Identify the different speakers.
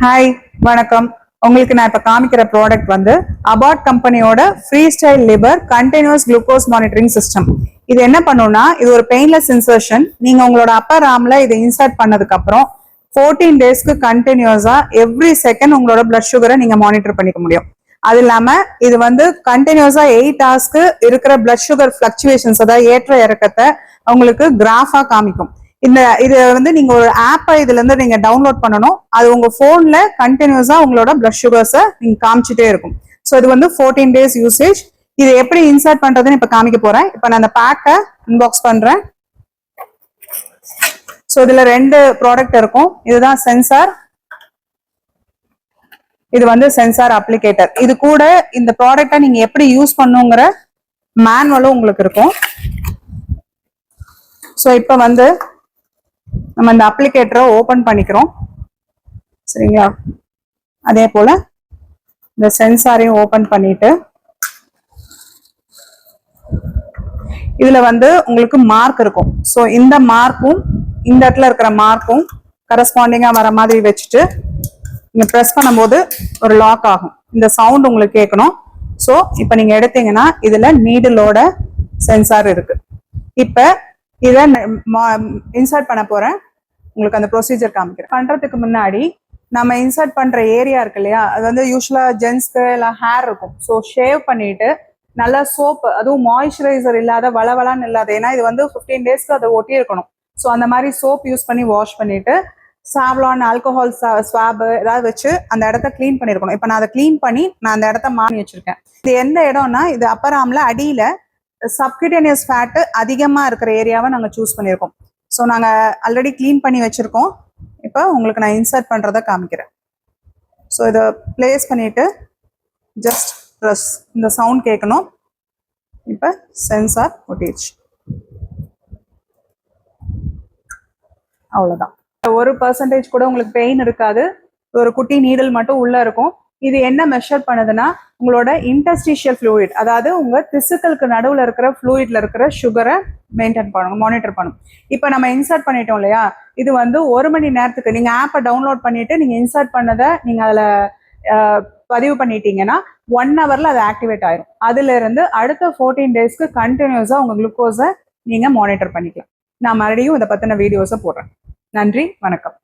Speaker 1: Hi வணக்கம். உங்களுக்கு நான் இப்ப காமிக்கிற ப்ராடக்ட் வந்து அபாட் கம்பெனியோட ஃப்ரீ ஸ்டைல் லிவர் கண்டினியூஸ் குளுக்கோஸ் மானிட்டரிங் சிஸ்டம். இது என்ன பண்ணும்னா, இது ஒரு பெயின்லெஸ் இன்சர்ஷன். நீங்க உங்களோட அப்பர் ஆர்ம்ல இதை இன்சர்ட் பண்ணதுக்கு அப்புறம் 14 டேஸ்க்கு கண்டினியூஸா எவ்ரி செகண்ட் உங்களோட பிளட் சுகரை நீங்க மானிட்டர் பண்ணிக்க முடியும். அது இல்லாம இது வந்து கண்டினியூஸா 8 ஹவர்ஸ்க்கு இருக்கிற பிளட் சுகர் பிளக்சுவேஷன்ஸ், அதாவது ஏற்ற இறக்கத்தை உங்களுக்கு கிராஃபா காமிக்கும். இது வந்து நீங்க ஒரு ஆப்பை இதுல இருந்து நீங்க டவுன்லோட் பண்ணணும். அது உங்க போன்ல கண்டினியூஸா உங்களோட பிளட் சுகர்ஸை நீங்க காமிச்சிட்டே இருக்கும். ஸோ இது வந்து 14 டேஸ் யூசேஜ். இது எப்படி இன்சர்ட் பண்றதுன்னு இப்ப காமிக்க போறேன். இப்ப நான் அந்த பேக்கை அன்பாக்ஸ் பண்றேன். ஸோ இதுல 2 ப்ராடக்ட் இருக்கும். இதுதான் சென்சார், இது வந்து சென்சார் அப்ளிகேட்டர். இது கூட இந்த ப்ராடக்டை நீங்க எப்படி யூஸ் பண்ணுங்கிற மேனுவலும் உங்களுக்கு இருக்கும். ஸோ இப்போ வந்து நம்ம இந்த அப்ளிகேட்டரை ஓபன் பண்ணிக்கிறோம். சரிங்களா? அதே போல இந்த சென்சாரையும் ஓபன் பண்ணிட்டு இதுல வந்து உங்களுக்கு மார்க் இருக்கும். ஸோ இந்த மார்க்கும் இந்த இடத்துல இருக்கிற மார்க்கும் கரஸ்பாண்டிங்கா வர மாதிரி வச்சுட்டு நீங்க ப்ரெஸ் பண்ணும்போது ஒரு லாக் ஆகும். இந்த சவுண்ட் உங்களுக்கு கேட்கணும். ஸோ இப்போ நீங்க எடுத்தீங்கன்னா இதுல நீடிலோட சென்சார் இருக்கு. இப்ப இதை இன்சர்ட் பண்ண போறேன். உங்களுக்கு அந்த ப்ரொசீஜர் காமிக்கிறேன். பண்றதுக்கு முன்னாடி நம்ம இன்சர்ட் பண்ற ஏரியா இருக்கு இல்லையா, அது வந்து யூஸ்வலா ஜென்ஸ்க்கு எல்லாம் ஹேர் இருக்கும். ஸோ ஷேவ் பண்ணிட்டு நல்லா சோப், அதுவும் மாய்ஸ்சரைசர் இல்லாத வளவளான்னு இல்லாத, ஏன்னா இது வந்து 15 டேஸ்க்கு அதை ஒட்டி இருக்கணும். ஸோ அந்த மாதிரி சோப் யூஸ் பண்ணி வாஷ் பண்ணிட்டு சாவ்லான் ஆல்கஹால் ஸ்வாப் ஏதாவது வச்சு அந்த இடத்த கிளீன் பண்ணிருக்கணும். இப்போ நான் அதை கிளீன் பண்ணி நான் அந்த இடத்த மாறி வச்சிருக்கேன். இது எந்த இடம்னா, இது அப்பர் ஆர்ம்ல அடியில சப்கியூட்டேனியஸ் ஃபேட் அதிகமா இருக்கிற ஏரியாவை நாங்கள் சூஸ் பண்ணியிருக்கோம். ஸோ நாங்கள் ஆல்ரெடி கிளீன் பண்ணி வச்சிருக்கோம். இப்போ உங்களுக்கு நான் இன்சர்ட் பண்றதை காமிக்கிறேன். ஸோ இதை பிளேஸ் பண்ணிட்டு ஜஸ்ட் ப்ரெஸ், இந்த சவுண்ட் கேட்கணும். இப்போ சென்சார் ஒட்டிடுச்சு. அவ்வளோதான். 1% கூட உங்களுக்கு பெயின் இருக்காது. ஒரு குட்டி நீடல் மட்டும் உள்ள இருக்கும். இது என்ன மெஷர் பண்ணுதுன்னா, உங்களோட இன்டர்ஸ்டிஷியல் ஃப்ளூயிட், அதாவது உங்க திசுக்களுக்கு நடுவில் இருக்கிற ஃப்ளூயிட்ல இருக்கிற சுகரை மெயின்டைன் பண்ணும், மானிட்டர் பண்ணும். இப்போ நம்ம இன்சர்ட் பண்ணிட்டோம் இல்லையா, இது வந்து 1 மணி நேரத்துக்கு நீங்க ஆப்பை டவுன்லோட் பண்ணிட்டு நீங்க இன்சர்ட் பண்ணதை நீங்க அதுல பதிவு பண்ணிட்டீங்கன்னா 1 ஹவர்ல அது ஆக்டிவேட் ஆயிரும். அதுல இருந்து அடுத்த 14 டேஸ்க்கு கண்டினியூஸா உங்க குளுக்கோஸை நீங்க மானிட்டர் பண்ணிக்கலாம். நான் மறுபடியும் இதை பத்தின வீடியோஸை போடுறேன். நன்றி, வணக்கம்.